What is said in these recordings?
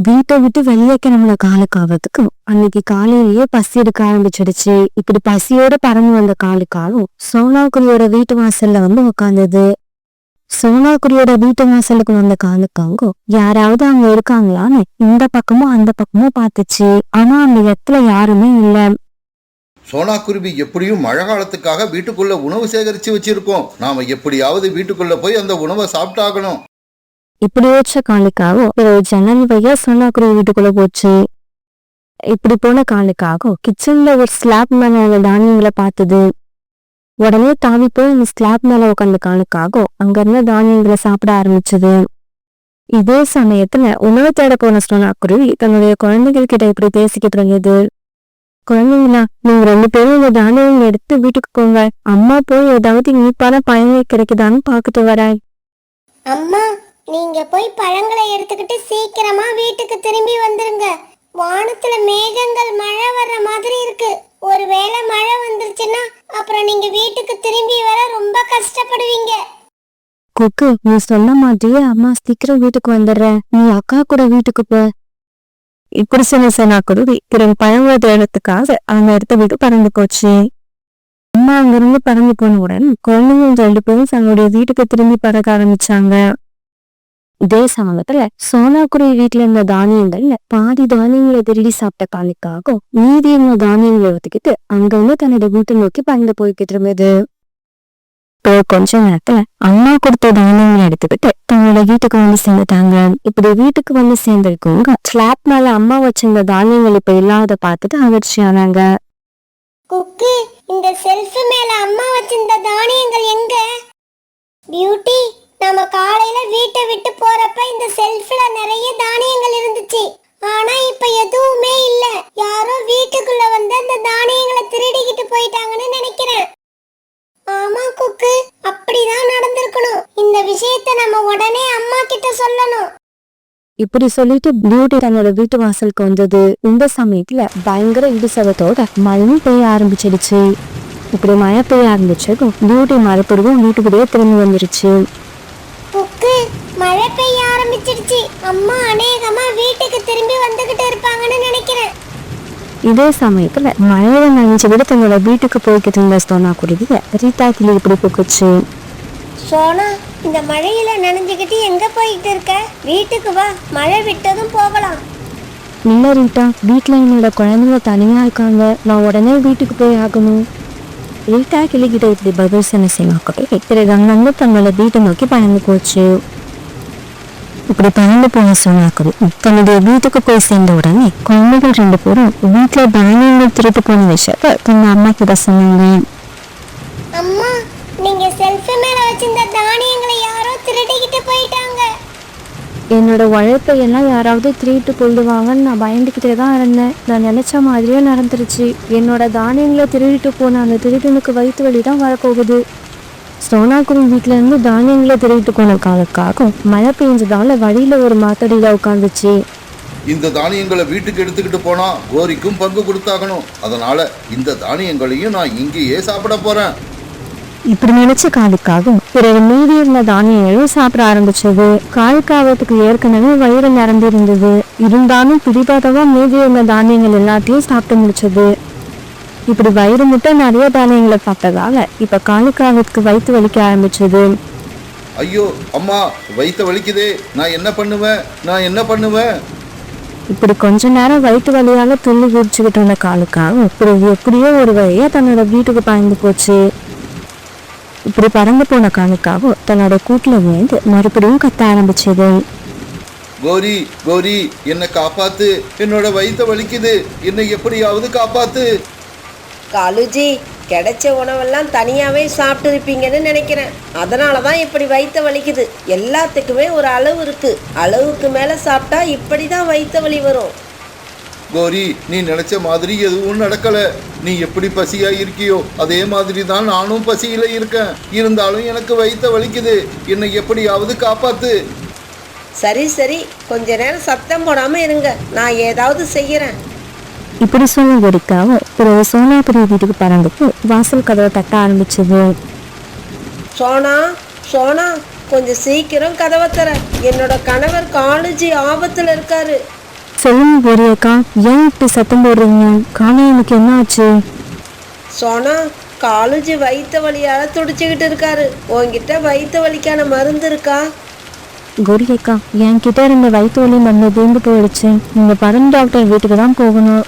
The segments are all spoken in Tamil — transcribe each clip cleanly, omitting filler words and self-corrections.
வீட்டை விட்டு வெளியே கிளம்புன காலுக்காவதுக்கு அன்னைக்கு காலையிலேயே பசி எடுக்க ஆரம்பிச்சிடுச்சு. இப்படி பசியோட பறந்து வந்த காலுக்காவும் சோனாக்குடியோட வீட்டு வாசல்ல வந்து உட்காந்தது. சோனாக்குடியோட வீட்டு வாசலுக்கு வந்த காலுக்காவும் யாராவது அங்க இருக்காங்களான்னு இந்த பக்கமும் அந்த பக்கமும் பாத்துச்சு. ஆனா அந்த இடத்துல யாருமே இல்ல. சோனாக்குருவி எப்படியும் மழை காலத்துக்காக வீட்டுக்குள்ள உணவு சேகரிச்சு வச்சிருக்கோம். நாம எப்படியாவது வீட்டுக்குள்ள போய் அந்த உணவை சாப்பிட்டாகணும். இப்படி யோசிச்ச காலுக்காவும் ஒரு ஜன்னல் வழியா சோனாக்குருவி வீட்டுக்குள்ள போச்சு. இப்படி போன காலுக்காகவும் கிச்சன்ல ஒரு ஸ்லாப் மேல தானியங்களை பார்த்தது. உடனே தாவி போய் அந்த ஸ்லாப் மேல உட்காந்த காலுக்காகவும் அங்க இருந்த தானியங்களை சாப்பிட ஆரம்பிச்சது. இதே சமயத்துல உணவு தேட போன சோனாக்குருவி தன்னுடைய குழந்தைகள் கிட்ட இப்படி பேசிக்கிட்டு இருந்தது. குழந்தைங்களா, நீங்க 2 பேரும் இந்த தானியங்களை எடுத்து வீட்டுக்கு போங்க. அம்மா போய் ஏதாவது இனிப்பான பழங்கள் கிடைக்குதான்னு பாத்துட்டு வராய். அம்மா, நீங்க போய் பழங்களை எடுத்துக்கிட்டு சீக்கிரமா வீட்டுக்கு திரும்பி வந்துருங்க. வானத்துல மேகங்கள் மழை வர்ற மாதிரி இருக்கு. ஒருவேளை மழை வந்துருச்சுன்னா அப்புறம் நீங்க வீட்டுக்கு திரும்பி வர ரொம்ப கஷ்டப்படுவீங்க. குக்கு, நீ சொன்ன மாதிரியே அம்மா சீக்கிரம் வீட்டுக்கு வந்துடுறேன். நீ அக்கா கூட வீட்டுக்கு போ. இப்படி சொன்ன சோனாக்குருவி பிறகு பழங்களை தேடத்துக்காக அந்த இடத்த விட்டு பறந்து போச்சு. அம்மா அங்கிருந்து பறந்து போனவுடன் குழந்தைங்க 2 பேரும் தன்னுடைய வீட்டுக்கு திரும்பி பறக்க ஆரம்பிச்சாங்க. இதே சமயத்துல சோனாக்குருவி வீட்டுல இருந்த தானியங்கள்ல பாதி தானியங்களை திருடி சாப்பிட்ட காலுக்காகவும் மீதி இருந்த தானியங்களை எடுத்துக்கிட்டு அங்க வந்து தன்னோட வீட்டை நோக்கி பறந்து போய்கிட்டு இருந்தது. கொஞ்ச நேரத்துல அம்மா கொடுத்த தானியங்களை எடுத்துக்கிட்டு தன்னோட வீட்டுக்கு வந்து சேர்ந்துட்டாங்க. இப்படி வீட்டுக்கு வந்து சேர்ந்திருக்கவங்க ஸ்லாப் மேல அம்மா வச்சிருந்த தானியங்கள் இப்ப இல்லாத பார்த்துட்டு அதிர்ச்சி ஆனாங்க. குக்கு, இந்த செல்ஃப் மேல அம்மா வச்சிருந்த தானியங்கள் எங்க? பியூட்டி, நம்ம காலையில வீட்டை விட்டு போறப்ப இந்த செல்ஃப்ல நிறைய தானியங்கள் இருந்துச்சு. ஆனா இப்ப எதுவுமே இல்ல. யாரோ வீட்டுக்குள்ள வந்து அந்த தானியங்களை திருடிக்கிட்டு போயிட்டாங்கன்னு நினைக்கிறேன். ஆமா குக்கு, அப்படிதான் நடந்திருக்கணும். இந்த விஷயத்தை நம்ம உடனே அம்மா கிட்ட சொல்லணும். இப்படி சொல்லிட்டு பியூட்டி தன்னோட வீட்டு வாசலுக்கு வந்தது. இந்த சமயத்துல பயங்கர இடிசவத்தோட மழையும் பெய்ய ஆரம்பிச்சிடுச்சு. இப்படி மழை பெய்ய ஆரம்பிச்சதும் பியூட்டி மறுபடியும் வீட்டுக்குள்ளேயே திரும்பி வந்துருச்சு. குக்கு, மழை பெய்ய ஆரம்பிச்சிடுச்சு. அம்மா அநேகமா வீட்டுக்கு திரும்பி வந்துகிட்டு இருப்பாங்கன்னு நினைக்கிறேன். இதே சமயத்துல மழையில நனைஞ்சுக்கிட்டு தன்னோட வீட்டுக்கு போய்கிட்டு இருந்த சோனாக்குருவிய ரீட்டா கிளி இப்படி போக்குச்சு. சோனா, இந்த மழையில நனைஞ்சுக்கிட்டு எங்க போயிட்டு இருக்க? வீட்டுக்கு வா, மழை விட்டதும் போகலாம். இல்ல ரீட்டா, வீட்டுல என்னோட குழந்தைங்க தனியா இருக்காங்க. நான் உடனே வீட்டுக்கு போய் ஆகணும். ரீட்டா கிளிக்கிட்ட இப்படி பதில் சொன்ன சோனாக்குருவி பிறகு அங்கங்க தன்னோட வீட்டை நோக்கி பறந்து போச்சு. இப்படி பறந்து போன சோனாக்குருவி தன்னுடைய வீட்டுக்கு போய் சேர்ந்த உடனே குழந்தைகள் 2 பேரும் வீட்டுல தானியங்கள் திருட்டு போன விஷயத்த தன் அம்மா கிட்ட சொன்னாங்க. அம்மா, நீங்க செல்ஃப் மேல வச்சிருந்த தானியங்களை யாரோ திருடிக்கிட்டு போயிட்டாங்க. என்னோட உழைப்பை எல்லாம் யாராவது திருட்டு போயிடுவாங்கன்னு நான் பயந்துக்கிட்டே தான் இருந்தேன். நான் நினைச்ச மாதிரியே நடந்துருச்சு. என்னோட தானியங்களை திருடிட்டு போன அந்த திருடனுக்கு வயிற்று வலி தான் வரப்போகுது. சோனாக்குருவி வீட்டுல இருந்து தானியங்களை திருட்டு போன காலுக்காகவும் மழை பெஞ்சதால வழியில ஒரு மாத்தடியில உட்காந்துச்சு. இந்த தானியங்களை வீட்டுக்கு எடுத்துக்கிட்டு போனா கோரிக்கும் பங்கு கொடுத்தாகணும். அதனால இந்த தானியங்களையும் நான் இங்கேயே சாப்பிட போறேன். இப்படி நினைச்ச காலுக்காகவும் பிறகு மீதி இருந்த தானியங்களும் சாப்பிட ஆரம்பிச்சது. காலுக்காவத்துக்கு ஏற்கனவே வயிறு நிரம்பியிருந்தது. இருந்தாலும் பிடிபாதவா மீதி இருந்த தானியங்கள் எல்லாத்தையும் சாப்பிட்டு முடிச்சது. இப்படி வயிறு முட்டை நிறைய தானியங்களை சாப்பிட்டதால இப்ப காலுக்காவத்துக்கு வயிற்று வலிக்க ஆரம்பிச்சது. ஐயோ அம்மா, வயிற்று வலிக்குதே, நான் என்ன பண்ணுவேன்? இப்படி கொஞ்ச நேரம் வயிற்று வலியால துள்ளி குதிச்சுக்கிட்டு இருந்த காலுக்காகவும் பிறகு எப்படியோ ஒரு வழியா தன்னோட வீட்டுக்கு பாய்ந்து போச்சு. இப்படி பறந்து போன காலுக்காகவும் தன்னோட கூட்டுல விழுந்து மறுபடியும் கத்த ஆரம்பிச்சது. கோரி, கோரி, என்னை காப்பாத்து, என்னோட வயிற்று வலிக்குது, என்னை எப்படியாவது காப்பாத்து. காலுஜி, கிடைச்ச உணவெல்லாம் தனியாவே சாப்பிட்டு இருப்பீங்கன்னு நினைக்கிறேன். அதனாலதான் இப்படி வயிற்று வலிக்குது. எல்லாத்துக்குமே ஒரு அளவு இருக்கு. அளவுக்கு மேல சாப்பிட்டா இப்படிதான் வயிற்று வலி வரும். கோரி, நீ நினைச்ச மாதிரி எதுவும் நடக்கல. நீ எப்படி பசியா இருக்கியோ அதே மாதிரி தான் நானும் பசியில இருக்கேன். இருந்தாலும் எனக்கு வயிற்று வலிக்குது, என்னை எப்படியாவது காப்பாத்து. சரி சரி, கொஞ்ச நேரம் சத்தம் போடாம இருங்க, நான் ஏதாவது செய்யறேன். இப்படி சொன்ன வெடிக்காக பிறகு சோனாக்குருவி வீட்டுக்கு பறந்துட்டு வாசல் கதவை தட்ட ஆரம்பிச்சது. சோனா, சோனா, கொஞ்சம் சீக்கிரம் கதவை தர. என்னோட கணவர் காலுஜி ஆபத்துல இருக்காரு. சொல்லுங்க கோரியக்கா, ஏன் இப்படி சத்தம் போடுறீங்க? காணா எனக்கு என்ன ஆச்சு? சோனா, காலேஜ் வயிற்று வலியால துடிச்சுக்கிட்டு இருக்காரு. உன்கிட்ட வயிற்று வலிக்கான மருந்து இருக்கா? கோரியக்கா, என்கிட்ட இருந்த வயிற்று வலி மருந்து தீர்ந்து போயிடுச்சு. நீங்க பரன் டாக்டர் வீட்டுக்கு தான் போகணும்.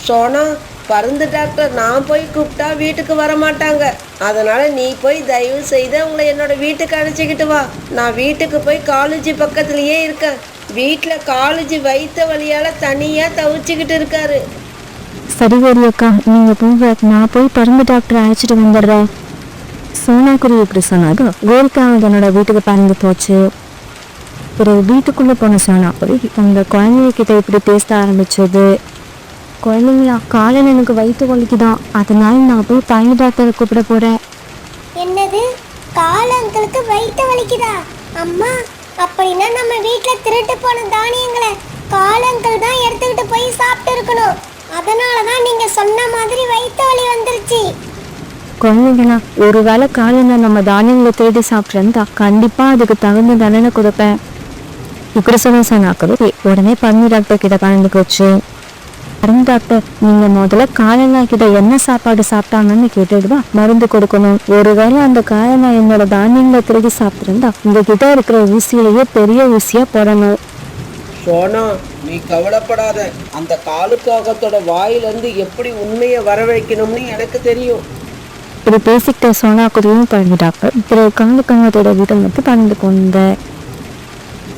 சோனா, பருந்து டாக்டர் நான் போய் கூப்பிட்டா வீட்டுக்கு வர மாட்டாங்க. அதனால நீ போய் தயவு செய்து உங்களை என்னோட வீட்டுக்கு அழைச்சிக்கிட்டு வா. நான் வீட்டுக்கு போய் காலேஜ் பக்கத்துலயே இருக்கேன். வீட்டில் காலேஜ் வயிற்று வலியால தனியா தவிச்சுக்கிட்டு இருக்காரு. சரி கோரியக்கா, நீங்க போங்க, நான் போய் பரம்பு டாக்டர் அழைச்சிட்டு வந்துடுறேன். சோனாக்குடி இப்படி சொன்னாங்க. கோரிக்கா தன்னோட வீட்டுக்கு பறந்து போச்சு. ஒரு வீட்டுக்குள்ள போன சோனாக்குடி அந்த குழந்தைகிட்ட இப்படி பேச ஆரம்பிச்சது. குழந்தைங்களா, காலையில் எனக்கு வயிற்று வலிக்குதான், அதனால நான் போய் பரம்பு டாக்டரை கூப்பிட போறேன். என்னது, கால் அங்கிளுக்கு வயிற்று வலிக்குதா? அம்மா, அப்படின்னா நம்ம வீட்ல திருட்டு போன தானியங்களை கால் அங்கிள் தான் எடுத்துக்கிட்டு போய் சாப்பிட்டு இருக்கணும். அதனாலதான் நீங்க சொன்ன மாதிரி வயிற்று வலி வந்துருச்சு. குழந்தைங்களா, ஒருவேளை காலையில் நம்ம தானியங்களை தேடி சாப்பிட்றா கண்டிப்பா அதுக்கு தகுந்த தண்டனை கொடுப்பேன். இப்படி சொன்ன சோனாக்குடி உடனே பரம்பு டாக்டர் கிட்ட கலந்து போச்சு. பரம்பு டாக்டர், நீங்க முதல்ல காலநாய் கிட்ட என்ன சாப்பாடு சாப்பிட்டாங்கன்னு கேட்டுடுவா மருந்து கொடுக்கணும். ஒருவேளை அந்த காலநாய் என்னோட தானியங்களை திருடி சாப்பிட்டிருந்தா உங்ககிட்ட இருக்கிற ஊசியிலேயே பெரிய ஊசியா போடணும். சோனா, நீ கவலைப்படாத. அந்த காலுக்காகத்தோட வாயிலிருந்து எப்படி உண்மையை வரவழைக்கணும்னு எனக்கு தெரியும். இப்படி பேசிக்கிட்ட சோனாக்குடியும் பரம்பு டாக்டர் பிறகு காலுக்காகத்தோட வீட்டை மட்டும் பறந்து கொண்ட.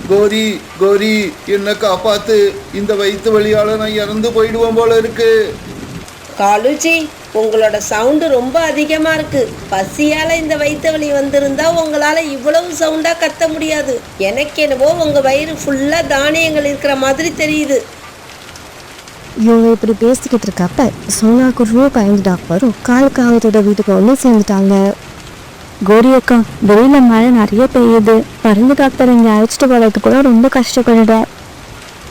கோரி, கோரி, என்ன காப்பாத்து. இந்த வயிற்று வலியால நான் இறந்து போயிடுவேன் போல இருக்கு. காலுஜி, உங்களோட சவுண்டு ரொம்ப அதிகமா இருக்கு. பசியால இந்த வயிற்று வலி வந்திருந்தா உங்களால இவ்வளவு சவுண்டா கத்த முடியாது. எனக்கு என்னவோ உங்க வயிறு ஃபுல்லா தானியங்கள் இருக்கிற மாதிரி தெரியுது. இவங்க இப்படி பேசிக்கிட்டு இருக்கப்ப சோனாக்குடியும் பரம்பு டாக்டரும் காலுக்காகத்தோட வீட்டுக்கு வந்து சேர்ந்துட்டாங்க. கோரியக்கா, வெளியில மழை நிறைய பெய்யுது. பரம்பு டாக்டர் இங்க அழைச்சிட்டு போறதுக்கு கூட ரொம்ப கஷ்டப்படுறேன்.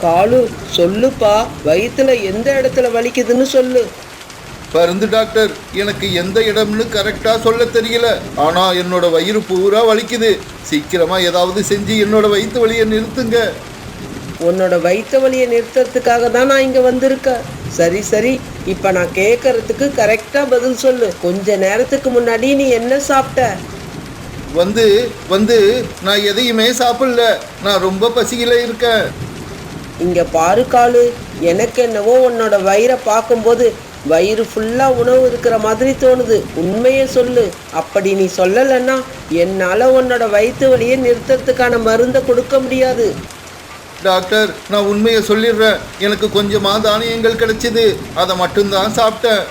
காலு, சொல்லுப்பா, வயிற்றுல எந்த இடத்துல வலிக்குதுன்னு சொல்லு. பருந்து டாக்டர், எனக்கு எந்த இடம்னு கரெக்டா சொல்ல தெரியல. ஆனா என்னோட வயிறு பூரா வலிக்குது. சீக்கிரமா ஏதாவது செஞ்சு என்னோட வயிற்று வலியை நிறுத்துங்க. உன்னோட வயிற்று வலியை நிறுத்துறதுக்காக தான் நான் இங்கே வந்திருக்கேன். சரி சரி, இப்போ நான் கேட்கறதுக்கு கரெக்டாக பதில் சொல்லு. கொஞ்ச நேரத்துக்கு முன்னாடி நீ என்ன சாப்பிட்ட? வந்து நான் எதையுமே சாப்பிடல. நான் ரொம்ப பசியில இருக்கேன். இங்கே பாரு காலு, எனக்கு என்னவோ உன்னோட வயிறை பார்க்கும்போது வயிறு ஃபுல்லாக உணவு இருக்கிற மாதிரி தோணுது. உண்மையை சொல்லு. அப்படி நீ சொல்லலைன்னா என்னால் உன்னோட வயிற்று வலியை நிறுத்துறதுக்கான மருந்தை கொடுக்க முடியாது. டாக்டர், நான் உண்மையை சொல்லிடுறேன். எனக்கு கொஞ்சமா தானியங்கள் கிடைச்சது, அதை மட்டும்தான் சாப்பிட்டேன்.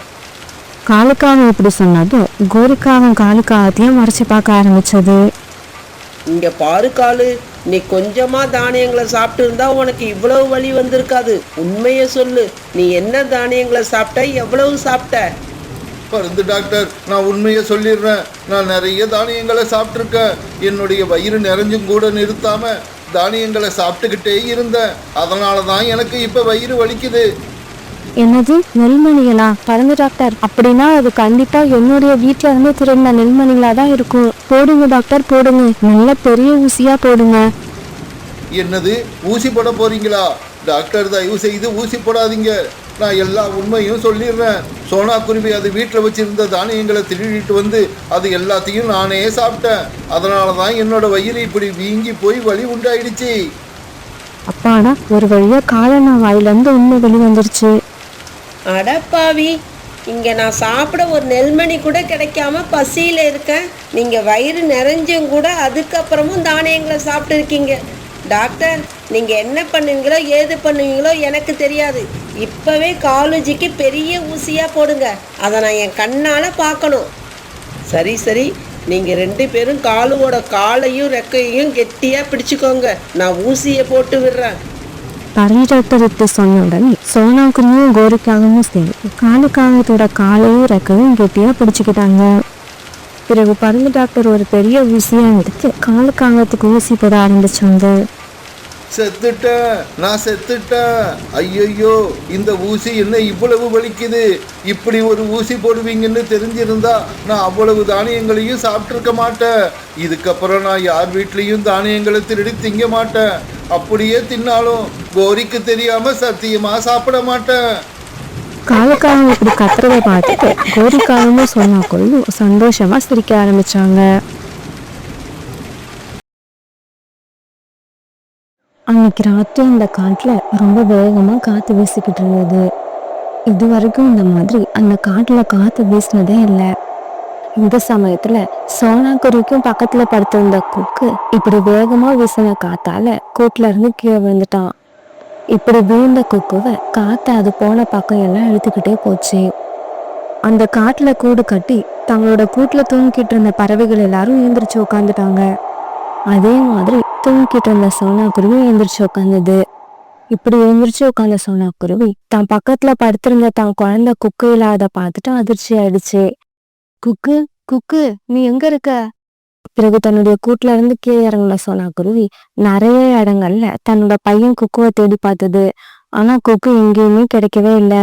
காலுக்காக இப்படி சொன்னதும் கோரிக்காவும் காலுக்காகத்தையும் மறைச்சு பார்க்க ஆரம்பிச்சது. இங்க பாரு காலு, நீ கொஞ்சமா தானியங்களை சாப்பிட்டு இருந்தா உனக்கு இவ்வளவு வலி வந்திருக்காது. உண்மையை சொல்லு, நீ என்ன தானியங்களை சாப்பிட்ட, எவ்வளவு சாப்பிட்ட? பருந்து டாக்டர், நான் உண்மையை சொல்லிடுறேன். நான் நிறைய தானியங்களை சாப்பிட்ருக்கேன். என்னுடைய வயிறு நிறைஞ்சும் கூட நிறுத்தாம தானியங்களை சாப்பிட்டுக்கிட்டே இருந்தேன். அதனால தான் எனக்கு இப்போ வயிறு வலிக்குது. என்னது, நெல்மணிகளா? பரம்பு டாக்டர், அப்படின்னா அது கண்டிப்பா என்னுடைய வீட்டுல இருந்து திருடின நெல்மணிகளா தான் இருக்கும். போடுங்க டாக்டர், போடுங்க. நல்ல பெரிய ஊசியா போடுங்க. என்னது, ஊசி போட போறீங்களா? டாக்டர், தயவு செய்து ஊசி போடாதீங்க. நான் எல்லா உண்மையும் சொல்லிடுறேன். சோனாக்குருவி அது வீட்டில் வச்சிருந்த தானியங்களை திருடிட்டு வந்து அது எல்லாத்தையும் நானே சாப்பிட்டேன். அதனால தான் என்னோட வயிறு இப்படி வீங்கி போய் வலி உண்டாயிடுச்சு. அப்பாடா, ஒரு வழியா காலனா வாயிலிருந்து உண்மை வெளிவந்துருச்சு. அடப்பாவி, இங்க நான் சாப்பிட ஒரு நெல்மணி கூட கிடைக்காம பசியில இருக்கேன். நீங்க வயிறு நிறைஞ்சும் கூட அதுக்கப்புறமும் தானியங்களை சாப்பிட்டு இருக்கீங்க. டாக்டர், நீங்க என்ன பண்ணுவீங்களோ ஏது பண்ணுவீங்களோ எனக்கு தெரியாது. இப்பவே காலேஜுக்கு பெரிய ஊசியா போடுங்க. அதை நான் என் கண்ணால பார்க்கணும். சரி சரி, நீங்க 2 பேரும் காலுவோட காலையும் ரெக்கையும் கெட்டியா பிடிச்சுக்கோங்க. நான் ஊசியை போட்டு விடுறேன். பரம்பு டாக்டர் இப்படி சொன்ன உடனே சோனாக்குடியும் கோரிக்காகவும் சேர்ந்து காலுக்காகத்தோட காலையும் ரெக்கையும் கெட்டியா பிடிச்சுக்கிட்டாங்க. பிறகு பரம்பு டாக்டர் ஒரு பெரிய ஊசியா எடுத்து காலுக்காகத்துக்கு ஊசி போட ஆரம்பிச்சாங்க. செத்துட்டேன், நான் செத்துட்டேன். ஐயையோ, இந்த ஊசி என்ன இவ்வளவு வலிக்குது. இப்படி ஒரு ஊசி போடுவீங்கன்னு தெரிஞ்சிருந்தா நான் அவ்வளவு தானியங்களையும் சாப்பிட்ருக்க மாட்டேன். இதுக்கப்புறம் நான் யார் வீட்லேயும் தானியங்களை திருடி திங்க மாட்டேன். அப்படியே தின்னாலும் கோரிக்கு தெரியாம சத்தியமா சாப்பிட மாட்டேன். காலுக்காகவும் இப்படி கத்துறத பார்த்துட்டு கோரிக்காகவும் சோனாக்குருவியும் சந்தோஷமா சிரிக்க ஆரம்பிச்சாங்க. அன்னைக்கு ராத்திரி அந்த காட்டுல ரொம்ப வேகமா காத்து வீசிக்கிட்டு இருந்தது. இது வரைக்கும் இந்த மாதிரி அந்த காட்டுல காத்து வீசினதே இல்லை. இந்த சமயத்துல சோனாக்குருவிக்கும் பக்கத்துல படுத்திருந்த கொக்கு இப்படி வேகமா வீசின காத்தால கூட்டுல இருந்து கீழே விழுந்துட்டான். இப்படி விழுந்த கொக்குவை காத்த அது போன பக்கம் எல்லாம் இழுத்துக்கிட்டே போச்சு. அந்த காட்டுல கூடு கட்டி தங்களோட கூட்டுல தூங்கிட்டு இருந்த பறவைகள் எல்லாரும் எழுந்திரிச்சு உட்காந்துட்டாங்க. அதே மாதிரி தூங்கிட்டு இருந்த சோனாக்குருவி எழுந்திரிச்சு உட்காந்துது. இப்படி எழுந்திரிச்சு உட்காந்த சோனாக்குருவி தான் பக்கத்துல படுத்திருந்த தான் குழந்தை குக்கு இல்லாத பார்த்துட்டு அதிர்ச்சி ஆயிடுச்சு. குக்கு குக்கு, நீ எங்க இருக்க? பிறகு தன்னுடைய கூட்டுல இருந்து கீழே இறங்குன சோனாக்குருவி நிறைய இடங்கள்ல தன்னோட பையன் குக்குவை தேடி பார்த்தது. ஆனா குக்கு எங்கேயுமே கிடைக்கவே இல்லை.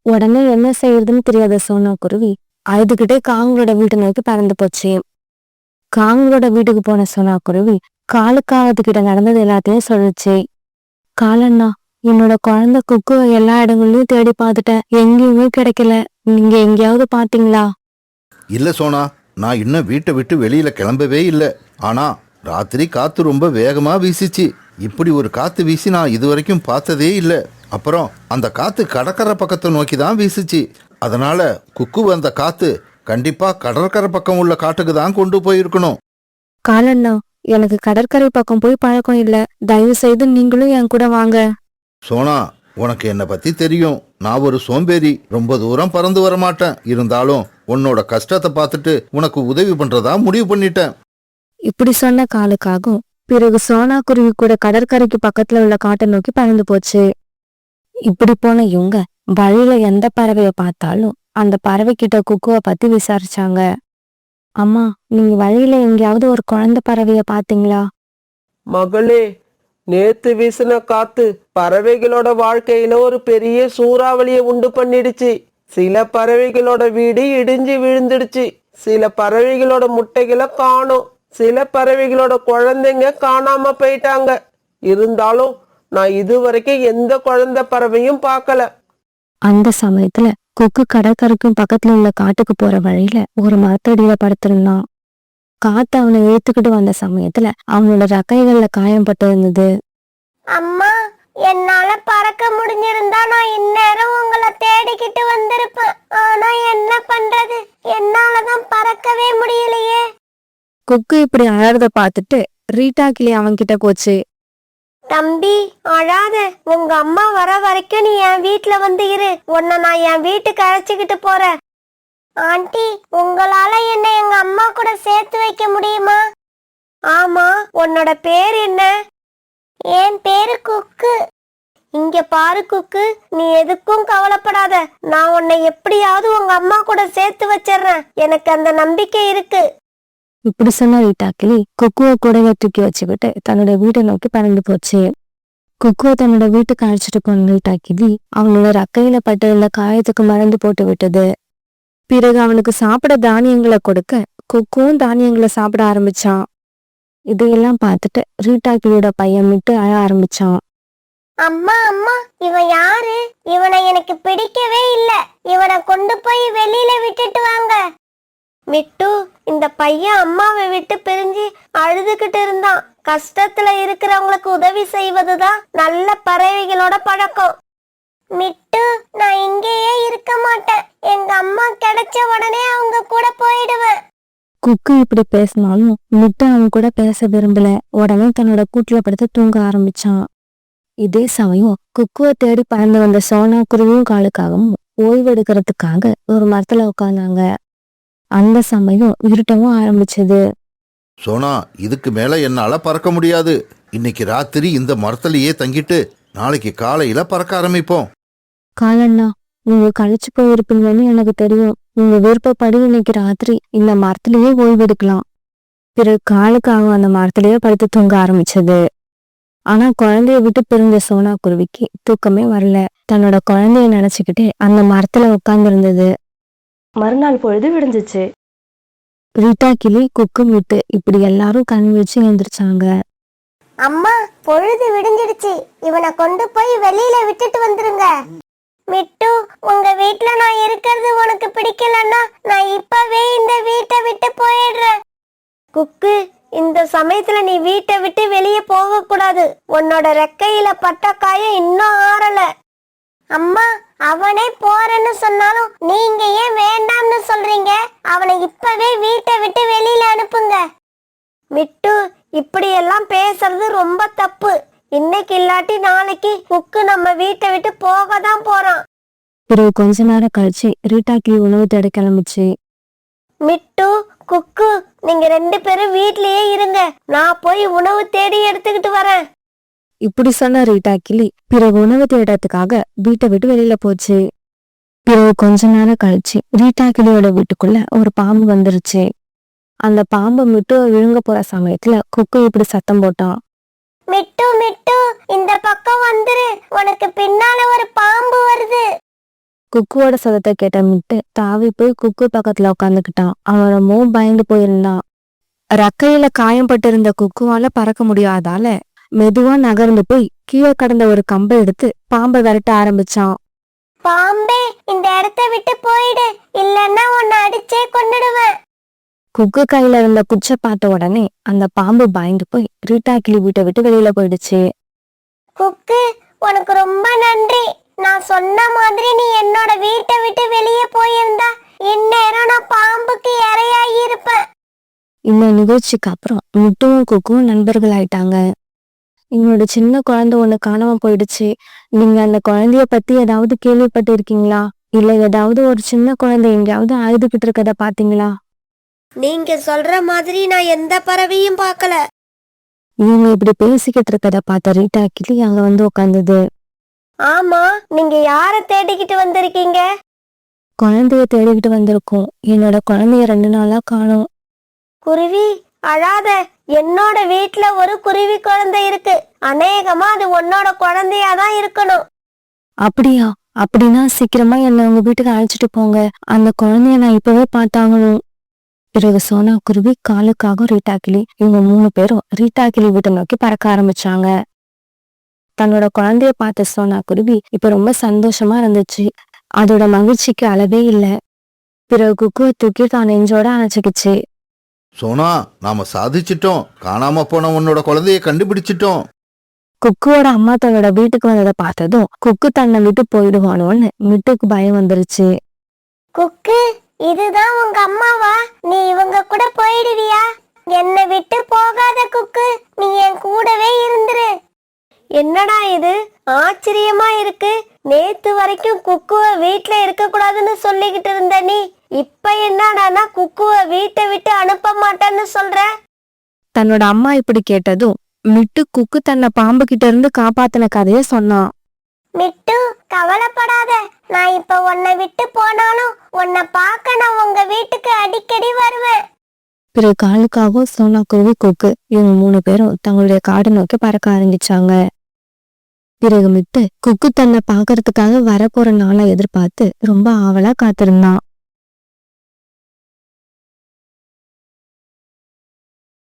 உடனே என்ன செய்யறதுன்னு தெரியாத சோனாக்குருவி அழுதுகிட்டே காங்களோட வீட்டை நோக்கி பறந்து போச்சு. காங்களோட வீட்டுக்கு போன சோனாக்குருவி காலுக்காவதுகிட்ட நடந்தது எல்லாத்தையும் சொல்லுச்சு. காலண்ணா, என்னோட குழந்தை குக்குவை எல்லா இடங்கள்லயும் தேடி பார்த்துட்டேன், எங்கேயுமே கிடைக்கல. நீங்க எங்கேயாவது பாத்தீங்களா? இல்ல சோனா, நான் இன்னும் வீட்டை விட்டு வெளியில கிளம்பவே இல்லை. ஆனா ராத்திரி காத்து ரொம்ப வேகமா வீசிச்சு. இப்படி ஒரு காத்து வீசி நான் இதுவரைக்கும் பார்த்ததே இல்லை. அப்புறம் அந்த காத்து கடற்கரை பக்கத்தை நோக்கி தான் வீசுச்சு. அதனால குக்கு வந்த காத்து கண்டிப்பா கடற்கரை பக்கம் உள்ள காட்டுக்கு தான் கொண்டு போயிருக்கணும். காலண்ணா, எனக்கு கடற்கரை பக்கம் போய் பழக்கம் இல்ல, தயவு செய்து நீங்களும் என் கூட வாங்க. சோனா, உனக்கு என்னை பத்தி தெரியும். நான் ஒரு சோம்பேறி, ரொம்ப தூரம் பறந்து வர மாட்டேன். இருந்தாலும் உன்னோட கஷ்டத்தை பார்த்துட்டு உனக்கு உதவி பண்றதா முடிவு பண்ணிட்டேன். இப்படி சொன்ன காலுக்காகும் பிறகு சோனாக்குருவி கூட கடற்கரைக்கு பக்கத்துல உள்ள காட்டை நோக்கி பறந்து போச்சு. இப்படி போன இவங்க வழியில எந்த பறவைய பார்த்தாலும் அந்த பறவை கிட்ட குக்குவை பத்தி விசாரிச்சாங்க. அம்மா, நீங்க வழியில எங்கேயாவது ஒரு குழந்தை பறவைய பாத்தீங்களா? மகளே, நேத்து வீசின காத்து பறவைகளோட வாழ்க்கையில ஒரு பெரிய சூறாவளியை உண்டு பண்ணிடுச்சு. சில பறவைகளோட வீடு இடிஞ்சு விழுந்துடுச்சு. சில பறவைகளோட முட்டைகளை காணோம். சில பறவைகளோட குழந்தைங்க காணாம போயிட்டாங்க. இருந்தாலும் நான் இதுவரைக்கும் எந்த குழந்தை பறவையும் பார்க்கல. அந்த சமயத்துல கொக்கு கடற்கரைக்கும் பக்கத்துல உள்ள காட்டுக்கு போற வழியில ஒரு மரத்தடியில படுத்திருந்தான். காத்து அவனை இழுத்துக்கிட்டு வந்த சமயத்துல அவனோட ரெக்கைகள்ல காயம்பட்டு இருந்தது. அம்மா, என்னால பறக்க முடிஞ்சிருந்தா நான் இந்நேரம் உங்களை தேடிக்கிட்டு வந்திருப்பேன். ஆனா என்ன பண்றது, என்னாலதான் பறக்கவே முடியலையே. கொக்கு இப்படி அழறத பார்த்துட்டு ரீட்டா கிளி அவன்கிட்ட போச்சு. தம்பி, அழாத. உங்க அம்மா வர வரைக்கும் நீ என் வீட்டுல வந்து இரு. உன்னை நான் என் வீட்டுக்கு அழைச்சிக்கிட்டு போறேன். ஆண்டி, உங்களால என்ன எங்க அம்மா கூட சேர்த்து வைக்க முடியுமா? ஆமா, உன்னோட பேர் என்ன? என் பேரு குக்கு. இங்க பாரு குக்கு, நீ எதுக்கும் கவலைப்படாத. நான் உன்னை எப்படியாவது உங்க அம்மா கூட சேர்த்து வச்சிடுறேன். எனக்கு அந்த நம்பிக்கை இருக்கு. இப்படி சொன்ன ரீட்டா கிளி கொக்குவை கூடவே தூக்கி வச்சுக்கிட்டு தன்னோட வீட்டை நோக்கி பறந்து போச்சு. கொக்குவை தன்னோட வீட்டுக்கு அழைச்சிட்டு போன ரீட்டா கிளி அவனோட ரக்கையில பட்டிருந்த காயத்துக்கு மருந்து போட்டு விட்டது. பிறகு அவனுக்கு சாப்பிட தானியங்களை கொடுக்க கொக்குவும் தானியங்களை சாப்பிட ஆரம்பிச்சான். இதையெல்லாம் பார்த்துட்டு ரீட்டா கிளியோட பையன் மிட்டு அழ ஆரம்பிச்சான். அம்மா அம்மா, இவன் யாரு? இவனை எனக்கு பிடிக்கவே இல்ல. இவனை கொண்டு போய் வெளியில விட்டுட்டு வாங்க. மிட்டு, இந்த பையன் அம்மாவை விட்டு பிரிஞ்சு அழுதுகிட்டு இருந்தான். கஷ்டத்துல இருக்கிறவங்களுக்கு உதவி செய்வதுதான் நல்ல பறவைகளோட பழக்கம். மிட்டு, நான் இங்கேயே இருக்க மாட்டேன். எங்க அம்மா கிடைச்ச உடனே அவங்க கூட போயிடுவேன். குக்கு இப்படி பேசினாலும் மிட்டு அவன் கூட பேச விரும்பல. உடனே தன்னோட கூட்டுல படுத்து தூங்க ஆரம்பிச்சான். இதே சமயம் குக்குவை தேடி பறந்து வந்த சோனாக்குருவியும் காலுக்காகவும் ஓய்வெடுக்கிறதுக்காக ஒரு மரத்துல உட்கார்ந்தாங்க. அந்த சமயம் இருட்டவும் ஆரம்பிச்சது. சோனா, இதுக்கு மேல என்னால பறக்க முடியாது. இன்னைக்கு ராத்திரி இந்த மரத்திலேயே தங்கிட்டு நாளைக்கு காலையில பறக்க ஆரம்பிப்போம். காலண்ணா, நீங்க கழிச்சு போயிருப்பீங்கன்னு எனக்கு தெரியும். நீங்க விருப்பப்படி இன்னைக்கு ராத்திரி இந்த மரத்திலேயே ஓய்வெடுக்கலாம். பிறகு காலுக்காகவும் அந்த மரத்திலேயே படுத்து தூங்க ஆரம்பிச்சது. ஆனா குழந்தைய விட்டு பிரிஞ்ச சோனாக்குருவிக்கு தூக்கமே வரல. தன்னோட குழந்தைய நினைச்சுக்கிட்டு அந்த மரத்துல உட்கார்ந்து இருந்தது. மறுநாள் பொழுது விடிஞ்சிச்சு. ரீட்டா கிளி குக்கு மிட்டு இப்படி எல்லாரும் கண் விழிச்சு எழுந்திரிச்சாங்க. அம்மா, பொழுது விடிஞ்சிடுச்சு. இவனை கொண்டு போய் வெளியில விட்டுட்டு வந்துருங்க. மிட்டு, உங்க வீட்ல நான் இருக்கிறது உனக்கு பிடிக்கலன்னா நான் இப்பவே இந்த வீட்டை விட்டு போயிடுறேன். குக்கு, இந்த சமயத்துல நீ வீட்டை விட்டு வெளியே போக கூடாது. உன்னோட ரெக்கையில பட்ட காயம் இன்னும் ஆறல. அம்மா, அவனே போறேன்னு சொன்னாலும் நீங்க ஏன் வேண்டாம்னு சொல்றீங்க? அவனை இப்பவே வீட்டை விட்டு வெளியில அனுப்புங்க. மிட்டு, இப்படி எல்லாம் பேசுறது ரொம்ப தப்பு. இன்னைக்கு இல்லாட்டி நாளைக்கு குக்கு நம்ம வீட்டை விட்டு போக தான் போறான். பிறகு கொஞ்ச நேரம் கழிச்சு ரீட்டாக்கு உணவு தேட கிளம்பிச்சு. மிட்டு, குக்கு, நீங்க 2 பேரும் வீட்லயே இருங்க. நான் போய் உணவு தேடி எடுத்துக்கிட்டு வரேன். இப்படி சொன்ன ரீட்டா கிளி பிறகு உணவு தேடுறதுக்காக வீட்டை விட்டு வெளியில போச்சு. பிறகு கொஞ்ச நேரம் கழிச்சு ரீட்டா கிளியோட வீட்டுக்குள்ள ஒரு பாம்பு வந்துருச்சு. அந்த பாம்பு மிட்டுவை விழுங்க போற சமயத்துல குக்கு இப்படி சத்தம் போட்டான். மிட்டு, மிட்டு, இந்த பக்கம் வந்துரு. உனக்கு பின்னால ஒரு பாம்பு வருது. குக்குவோட சத்தத்தை கேட்ட மிட்டு தாவி போய் குக்கு பக்கத்துல உட்காந்துக்கிட்டான். அவன் ரொம்பவும் பயந்து போயிருந்தான். ரக்கையில காயம்பட்டு இருந்த குக்குவால பறக்க முடியாதால மெதுவா நகர்ந்து போய் கீழே கடந்த ஒரு கம்பை எடுத்து பாம்பை விரட்ட ஆரம்பிச்சான். பாம்பே, இந்த இடத்த விட்டு போயிடு, இல்லன்னா உன்னை அடிச்சே கொன்னுடுவேன். குக்கு கையில இருந்த குச்சை பார்த்த உடனே அந்த பாம்பு பயந்து போய் ரீட்டா கிளி வீட்டை விட்டு வெளியில போயிடுச்சு. குக்கு, உனக்கு ரொம்ப நன்றி. நான் சொன்ன மாதிரி நீ என்னோட வீட்டை விட்டு வெளியே போயிருந்தா இந்நேரம் நான் பாம்புக்கு இரையாகி இருப்பேன். இந்த நிகழ்ச்சிக்கு அப்புறம் மிட்டுவும் குக்கும் நண்பர்கள் ஆயிட்டாங்க. என்னோட சின்ன குழந்தை ஒண்ணு காணாம போயிடுச்சு. நீங்க அந்த குழந்தைய பத்தி ஏதாவது கேள்விப்பட்டு இருக்கீங்களா? இல்ல ஏதாவது ஒரு சின்ன குழந்தை எங்கேயாவது அழுதுகிட்டு இருக்கத பாத்தீங்களா? நீங்க சொல்ற மாதிரி நான் எந்த பறவையும் பார்க்கல. இவங்க இப்படி பேசிக்கிட்டு இருக்கத பார்த்த ரீட்டா கிளி அங்க வந்து உட்காந்துது. ஆமா, நீங்க யார தேடிக்கிட்டு வந்திருக்கீங்க? குழந்தைய தேடிக்கிட்டு வந்திருக்கோம். என்னோட குழந்தைய 2 நாளா காணோம். குருவி, அழாத. என்னோட வீட்ல ஒரு குருவி குழந்தை இருக்கு. அநேகமா அது உன்னோட குழந்தையாதான் இருக்கணும். அப்படியா? அப்படின்னா சீக்கிரமா என்ன உங்க வீட்டுக்கு அழைச்சிட்டு போங்க. அந்த குழந்தைய நான் இப்பவே பார்த்தாங்கணும். பிறகு சோனா குருவி, காலுக்காக ரீட்டா கிளி, இவங்க 3 பேரும் ரீட்டா கிளி வீட்டை நோக்கி பறக்க ஆரம்பிச்சாங்க. தன்னோட குழந்தைய பார்த்த சோனா குருவி இப்ப ரொம்ப சந்தோஷமா இருந்துச்சு. அதோட மகிழ்ச்சிக்கு அளவே இல்லை. பிறகு குக்குவை தூக்கி தான் நெஞ்சோட அணைச்சிக்கிச்சு. சோனா, நாம சாதிச்சிட்டோம். காணாம போன உன்னோட குழந்தைய கண்டுபிடிச்சிட்டோம். குக்குவோட அம்மா தன்னோட வீட்டுக்கு வந்ததை பார்த்ததும் குக்கு தன்னை விட்டு போயிடுவானோன்னு மிட்டுக்கு பயம் வந்துருச்சு. குக்கு, இதுதான் உங்க அம்மாவா? நீ இவங்க கூட போயிடுவியா? என்னை விட்டு போகாத குக்கு, நீ என் கூடவே இருந்துரு. என்னடா இது ஆச்சரியமா இருக்கு. நேத்து வரைக்கும் குக்குவ வீட்ல இருக்க கூடாதுன்னு சொல்லிக்கிட்டு இருந்த நீ இப்ப என்னடானா குக்குவ வீட்டை விட்டு அனுப்ப மாட்டேன்னு சொல்ற? தன்னோட அம்மா இப்படி கேட்டதும் மிட்டு குக்கு தன்னை பாம்பு கிட்ட இருந்து காப்பாத்தின கதைய சொன்னான். மிட்டு, கவலைப்படாத. நான் இப்ப உன்னை விட்டு போனாலும் உன்னை பார்க்க நான் உங்க வீட்டுக்கு அடிக்கடி வருவேன். பிறகு காலுக்காகவும் சோனா குருவி, குக்கு இவங்க 3 பேரும் தங்களுடைய காடு நோக்கி பறக்க ஆரம்பிச்சாங்க. பிறகு மிட்டு குக்கு தன்னை பாக்குறதுக்காக வரப்போற நாளை எதிர்பார்த்து ரொம்ப ஆவலா காத்திருந்தான்.